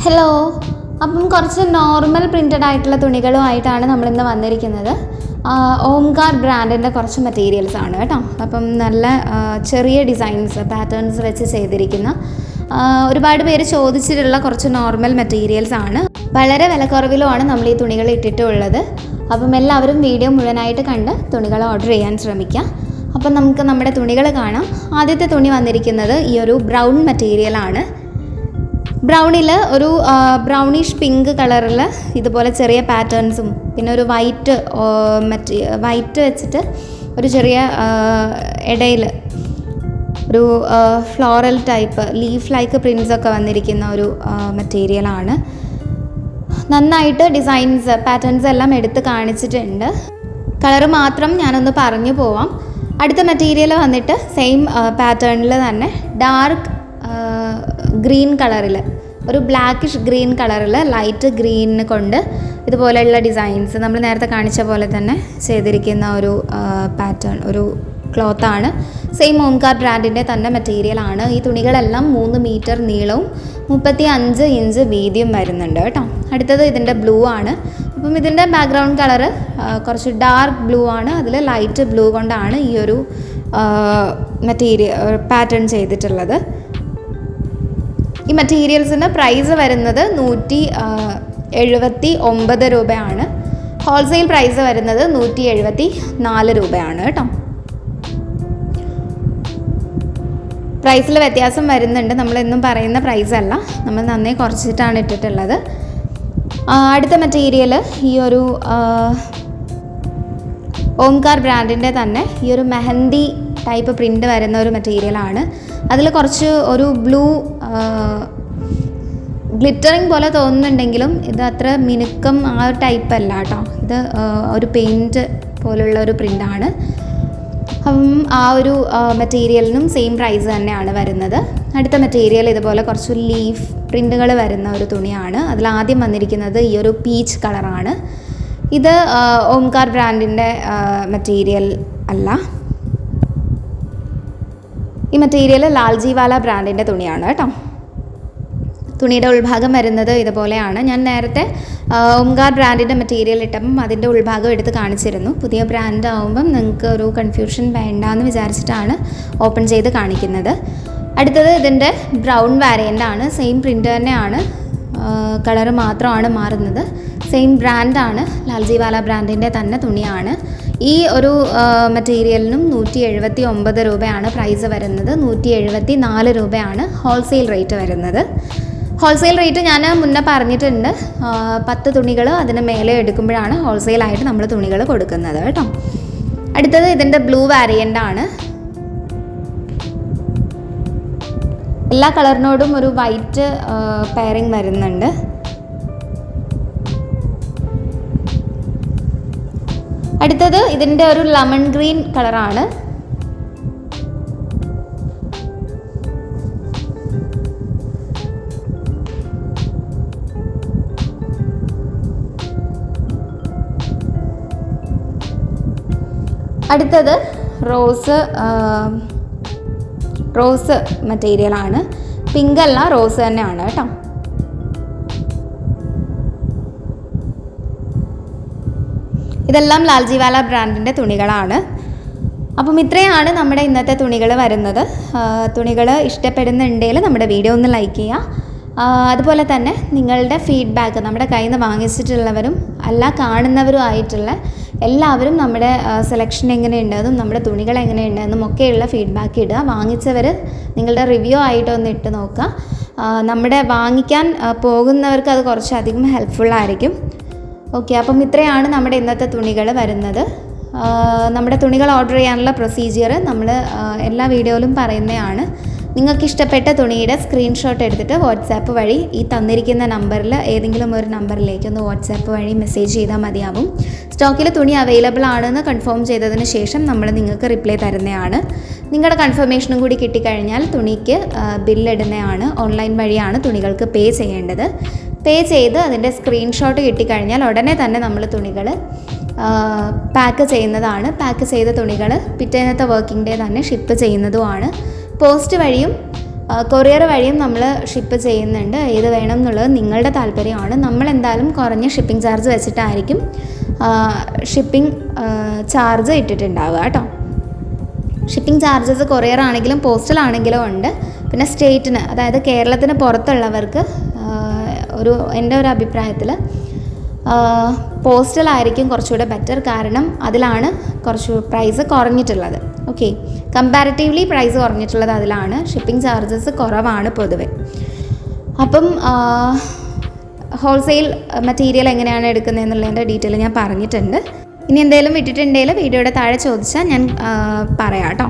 Hello, അപ്പം കുറച്ച് normal printed ആയിട്ടുള്ള തുണികളുമായിട്ടാണ് നമ്മളിന്ന് വന്നിരിക്കുന്നത്. ഓംകാർ ബ്രാൻഡിൻ്റെ കുറച്ച് മെറ്റീരിയൽസ് ആണ് കേട്ടോ. അപ്പം നല്ല ചെറിയ ഡിസൈൻസ് പാറ്റേൺസ് വെച്ച് ചെയ്തിരിക്കുന്ന ഒരുപാട് പേര് ചോദിച്ചിട്ടുള്ള കുറച്ച് നോർമൽ മെറ്റീരിയൽസ് ആണ്. വളരെ വിലക്കുറവിലുമാണ് നമ്മൾ ഈ തുണികൾ ഇട്ടിട്ടുള്ളത്. അപ്പം എല്ലാവരും വീഡിയോ മുഴുവനായിട്ട് കണ്ട് തുണികൾ ഓർഡർ ചെയ്യാൻ ശ്രമിക്കുക. അപ്പം നമുക്ക് നമ്മുടെ തുണികൾ കാണാം. ആദ്യത്തെ തുണി വന്നിരിക്കുന്നത് ഈ ഒരു ബ്രൗൺ മെറ്റീരിയലാണ്. ബ്രൗണിൽ ഒരു ബ്രൗണിഷ് പിങ്ക് കളറിൽ ഇതുപോലെ ചെറിയ പാറ്റേൺസും പിന്നെ ഒരു വൈറ്റ് വെച്ചിട്ട് ഒരു ചെറിയ ഇടയിൽ ഒരു ഫ്ലോറൽ ടൈപ്പ് ലീഫ് ലൈക്ക് പ്രിൻസൊക്കെ വന്നിരിക്കുന്ന ഒരു മെറ്റീരിയലാണ്. നന്നായിട്ട് ഡിസൈൻസ് പാറ്റേൺസ് എല്ലാം എടുത്ത് കാണിച്ചിട്ടുണ്ട്. കളറ് മാത്രം ഞാനൊന്ന് പറഞ്ഞു പോവാം. അടുത്ത മെറ്റീരിയൽ വന്നിട്ട് സെയിം പാറ്റേണിൽ തന്നെ ഡാർക്ക് ഗ്രീൻ കളറിൽ ഒരു ബ്ലാക്കിഷ് ഗ്രീൻ കളറിൽ ലൈറ്റ് ഗ്രീൻ കൊണ്ട് ഇതുപോലെയുള്ള ഡിസൈൻസ് നമ്മൾ നേരത്തെ കാണിച്ച പോലെ തന്നെ ചെയ്തിരിക്കുന്ന ഒരു പാറ്റേൺ ഒരു ക്ലോത്താണ്. സെയിം ഓംകാർ ബ്രാൻഡിൻ്റെ തന്നെ മെറ്റീരിയലാണ്. ഈ തുണികളെല്ലാം 3 മീറ്റർ നീളവും 35 ഇഞ്ച് വീതിയും വരുന്നുണ്ട് കേട്ടോ. അടുത്തത് ഇതിൻ്റെ ബ്ലൂ ആണ്. അപ്പം ഇതിൻ്റെ ബാക്ക്ഗ്രൗണ്ട് കളറ് കുറച്ച് ഡാർക്ക് ബ്ലൂ ആണ്. അതിൽ ലൈറ്റ് ബ്ലൂ കൊണ്ടാണ് ഈ ഒരു പാറ്റേൺ ചെയ്തിട്ടുള്ളത്. ഈ മെറ്റീരിയൽസിന് പ്രൈസ് വരുന്നത് 179 രൂപയാണ്. ഹോൾസെയിൽ പ്രൈസ് വരുന്നത് 174 രൂപയാണ് കേട്ടോ. പ്രൈസിൽ വ്യത്യാസം വരുന്നുണ്ട്. നമ്മളെന്നും പറയുന്ന പ്രൈസ് അല്ല, നമ്മൾ നന്നേ കുറച്ചിട്ടാണ് ഇട്ടിട്ടുള്ളത്. അടുത്ത മെറ്റീരിയൽ ഈ ഒരു ഓംകാർ ബ്രാൻഡിൻ്റെ തന്നെ ഈ ഒരു മെഹന്തി ടൈപ്പ് പ്രിൻ്റ് വരുന്ന ഒരു മെറ്റീരിയലാണ്. അതിൽ കുറച്ച് ഒരു ബ്ലൂ ഗ്ലിറ്ററിങ് പോലെ തോന്നുന്നുണ്ടെങ്കിലും ഇത് അത്ര മിനുക്കം ആ ഒരു ടൈപ്പ് അല്ല കേട്ടോ. ഇത് ഒരു പെയിൻറ്റ് പോലുള്ള ഒരു പ്രിൻ്റാണ്. അപ്പം ആ ഒരു മെറ്റീരിയലിനും സെയിം പ്രൈസ് തന്നെയാണ് വരുന്നത്. അടുത്ത മെറ്റീരിയൽ ഇതുപോലെ കുറച്ച് ലീഫ് പ്രിൻ്റുകൾ വരുന്ന ഒരു തുണിയാണ്. അതിലാദ്യം വന്നിരിക്കുന്നത് ഈ ഒരു പീച്ച് കളറാണ്. ഇത് ഓംകാർ ബ്രാൻഡിൻ്റെ മെറ്റീരിയൽ അല്ല. ഈ മെറ്റീരിയൽ ലാൽജിവാല ബ്രാൻഡിൻ്റെ തുണിയാണ് കേട്ടോ. തുണിയുടെ ഉൾഭാഗം വരുന്നത് ഇതുപോലെയാണ്. ഞാൻ നേരത്തെ ഓംകാർ ബ്രാൻഡിൻ്റെ മെറ്റീരിയൽ ഇട്ടപ്പം അതിൻ്റെ ഉൾഭാഗം എടുത്ത് കാണിച്ചിരുന്നു. പുതിയ ബ്രാൻഡ് ആകുമ്പം നിങ്ങൾക്ക് ഒരു കൺഫ്യൂഷൻ വേണ്ടാന്ന് വിചാരിച്ചിട്ടാണ് ഓപ്പൺ ചെയ്ത് കാണിക്കുന്നത്. അടുത്തത് ഇതിൻ്റെ ബ്രൗൺ വാരിയൻ്റ് ആണ്. സെയിം പ്രിൻ്റ് തന്നെയാണ്, കളറ് മാത്രമാണ് മാറുന്നത്. സെയിം ബ്രാൻഡാണ്, ലാൽജിവാല ബ്രാൻഡിൻ്റെ തന്നെ തുണിയാണ്. ഈ ഒരു മെറ്റീരിയലിനും 179 രൂപയാണ് പ്രൈസ് വരുന്നത്. 174 രൂപയാണ് ഹോൾസെയിൽ റേറ്റ് വരുന്നത്. ഹോൾസെയിൽ റേറ്റ് ഞാൻ മുന്നേ പറഞ്ഞിട്ടുണ്ട്. 10 തുണികൾ അതിന് മേലെ എടുക്കുമ്പോഴാണ് ഹോൾസെയിലായിട്ട് നമ്മൾ തുണികൾ കൊടുക്കുന്നത് കേട്ടോ. അടുത്തത് ഇതിൻ്റെ ബ്ലൂ വാരിയൻ്റ് ആണ്. എല്ലാ കളറിനോടും ഒരു വൈറ്റ് പെയറിങ് വരുന്നുണ്ട്. അടുത്തത് ഇതിൻ്റെ ഒരു ലെമൺ ഗ്രീൻ കളറാണ്. അടുത്തത് റോസ് മെറ്റീരിയലാണ്. പിങ്ക് അല്ല, റോസ് തന്നെയാണ് കേട്ടോ. ഇതെല്ലാം ലാൽജിവാല ബ്രാൻഡിൻ്റെ തുണികളാണ്. അപ്പം ഇത്രയാണ് നമ്മുടെ ഇന്നത്തെ തുണികൾ വരുന്നത്. തുണികൾ ഇഷ്ടപ്പെടുന്നുണ്ടെങ്കിൽ നമ്മുടെ വീഡിയോ ഒന്ന് ലൈക്ക് ചെയ്യുക. അതുപോലെ തന്നെ നിങ്ങളുടെ ഫീഡ്ബാക്ക് നമ്മുടെ കയ്യിൽ നിന്ന് വാങ്ങിച്ചിട്ടുള്ളവരും അല്ല കാണുന്നവരും ആയിട്ടുള്ള എല്ലാവരും നമ്മുടെ സെലക്ഷൻ എങ്ങനെയുണ്ടെന്നും നമ്മുടെ തുണികൾ എങ്ങനെയുണ്ടെന്നും ഒക്കെയുള്ള ഫീഡ്ബാക്ക് ഇടുക. വാങ്ങിച്ചവർ നിങ്ങളുടെ റിവ്യൂ ആയിട്ടൊന്ന് ഇട്ട് നോക്കുക. നമ്മുടെ വാങ്ങിക്കാൻ പോകുന്നവർക്ക് അത് കുറച്ചധികം ഹെൽപ്ഫുള്ളായിരിക്കും. ഓക്കെ, അപ്പം ഇത്രയാണ് നമ്മുടെ ഇന്നത്തെ തുണികൾ വരുന്നത്. നമ്മുടെ തുണികൾ ഓർഡർ ചെയ്യാനുള്ള പ്രൊസീജിയർ നമ്മൾ എല്ലാ വീഡിയോയിലും പറയുന്നതാണ്. നിങ്ങൾക്ക് ഇഷ്ടപ്പെട്ട തുണിയുടെ സ്ക്രീൻഷോട്ട് എടുത്തിട്ട് വാട്സാപ്പ് വഴി ഈ തന്നിരിക്കുന്ന നമ്പറിൽ ഏതെങ്കിലും ഒരു നമ്പറിലേക്ക് ഒന്ന് വാട്സാപ്പ് വഴി മെസ്സേജ് ചെയ്താൽ മതിയാവും. സ്റ്റോക്കിൽ തുണി അവൈലബിൾ ആണെന്ന് കൺഫേം ചെയ്തതിന് ശേഷം നമ്മൾ നിങ്ങൾക്ക് റിപ്ലൈ തരുന്നതാണ്. നിങ്ങളുടെ കൺഫർമേഷനും കൂടി കിട്ടിക്കഴിഞ്ഞാൽ തുണിക്ക് ബില്ലിടുന്നതാണ്. ഓൺലൈൻ വഴിയാണ് തുണികൾക്ക് പേ ചെയ്യേണ്ടത്. പേ ചെയ്ത് അതിൻ്റെ സ്ക്രീൻഷോട്ട് കിട്ടിക്കഴിഞ്ഞാൽ ഉടനെ തന്നെ നമ്മൾ തുണികൾ പാക്ക് ചെയ്യുന്നതാണ്. പാക്ക് ചെയ്ത തുണികൾ പിറ്റേന്നത്തെ വർക്കിംഗ് ഡേ തന്നെ ഷിപ്പ് ചെയ്യുന്നതുമാണ്. പോസ്റ്റ് വഴിയും കൊറിയർ വഴിയും നമ്മൾ ഷിപ്പ് ചെയ്യുന്നുണ്ട്. ഏത് വേണം എന്നുള്ളത് നിങ്ങളുടെ താല്പര്യമാണ്. നമ്മളെന്തായാലും കുറഞ്ഞ ഷിപ്പിംഗ് ചാർജ് വെച്ചിട്ടായിരിക്കും ഷിപ്പിംഗ് ചാർജ് ഇട്ടിട്ടുണ്ടാവുക കേട്ടോ. ഷിപ്പിംഗ് ചാർജസ് കൊറിയർ ആണെങ്കിലും പോസ്റ്റൽ ആണെങ്കിലും ഉണ്ട്. പിന്നെ സ്റ്റേറ്റിന്, അതായത് കേരളത്തിന് പുറത്തുള്ളവർക്ക് എൻ്റെ ഒരു അഭിപ്രായത്തിൽ പോസ്റ്റലായിരിക്കും കുറച്ചുകൂടെ ബെറ്റർ. കാരണം അതിലാണ് കുറച്ച് പ്രൈസ് കുറഞ്ഞിട്ടുള്ളത്. ഓക്കെ, കമ്പാരിറ്റീവ്ലി പ്രൈസ് കുറഞ്ഞിട്ടുള്ളത് അതിലാണ്. ഷിപ്പിംഗ് ചാർജസ് കുറവാണ് പൊതുവെ. അപ്പം ഹോൾസെയിൽ മെറ്റീരിയൽ എങ്ങനെയാണ് എടുക്കുന്നതെന്നുള്ളതിൻ്റെ ഡീറ്റെയിൽ ഞാൻ പറഞ്ഞിട്ടുണ്ട്. ഇനി എന്തെങ്കിലും വിട്ടിട്ടുണ്ടെങ്കിൽ വീഡിയോയുടെ താഴെ ചോദിച്ചാൽ ഞാൻ പറയാം കേട്ടോ.